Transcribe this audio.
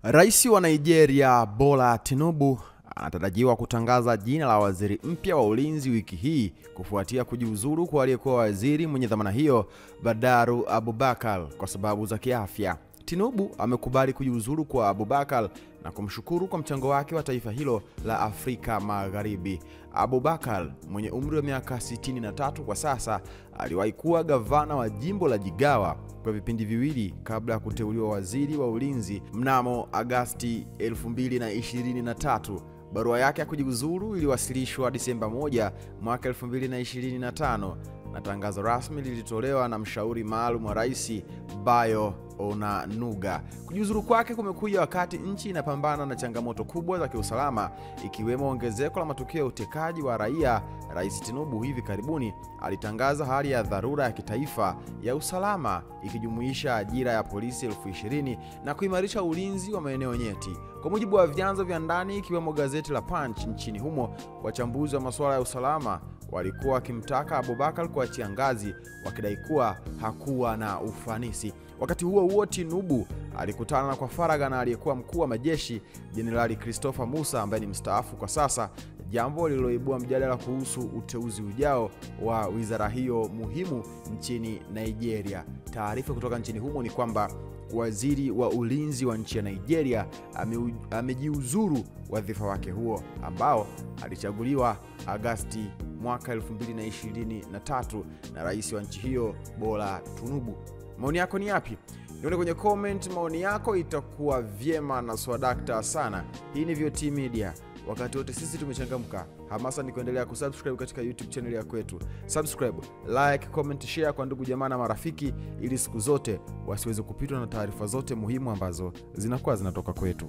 Rais wa Nigeria Bola Tinubu anatarajiwa kutangaza jina la waziri mpya wa ulinzi wiki hii kufuatia kujiuzulu kwa aliyekuwa waziri mwenye dhamana hiyo Badaru Abubakar kwa sababu za kiafya. Tinubu amekubali kujiuzulu kwa Abubakar na kumshukuru kwa mchango wake wa taifa hilo la Afrika Magharibi. Abubakar mwenye umri wa miaka 63 kwa sasa aliwahi kuwa gavana wa jimbo la Jigawa kwa vipindi viwili kabla ya kuteuliwa waziri wa ulinzi mnamo Agosti 2023. Barua yake ya kujiuzulu iliwasilishwa Disemba 1 mwaka 2025 na tangazo rasmi lilitolewa na mshauri maalum wa rais Bayo Onanuga. Kujiuzulu kwake kumekuja wakati nchi inapambana na changamoto kubwa za kiusalama ikiwemo ongezeko la matukio ya utekaji wa raia. Rais Tinubu hivi karibuni alitangaza hali ya dharura ya kitaifa ya usalama ikijumuisha ajira ya polisi 20,000 na kuimarisha ulinzi wa maeneo nyeti. Kwa mujibu wa vyanzo vya ndani ikiwemo gazeti la Punch nchini humo, wachambuzi wa masuala ya usalama walikuwa wakimtaka Abubakar kuachia ngazi wakidai kuwa hakuwa na ufanisi. Wakati huo huo, Tinubu alikutana kwa faragha na aliyekuwa mkuu wa majeshi Jenerali Christopher Musa ambaye ni mstaafu kwa sasa, jambo lililoibua mjadala kuhusu uteuzi ujao wa wizara hiyo muhimu nchini Nigeria. Taarifa kutoka nchini humo ni kwamba waziri wa ulinzi wa nchi ya Nigeria amejiuzuru wadhifa wake huo ambao alichaguliwa Agosti mwaka 2023 na rais wa nchi hiyo Bola Tinubu. Maoni yako ni yapi? Nione kwenye comment maoni yako, itakuwa vyema na swadakta sana. Hii ni VOT Media. Wakati wote sisi tumechangamka. Hamasa ni kuendelea kusubscribe katika YouTube channel ya kwetu. Subscribe, like, comment, share kwa ndugu jamaa na marafiki ili siku zote wasiweze kupitwa na taarifa zote muhimu ambazo zinakuwa zinatoka kwetu.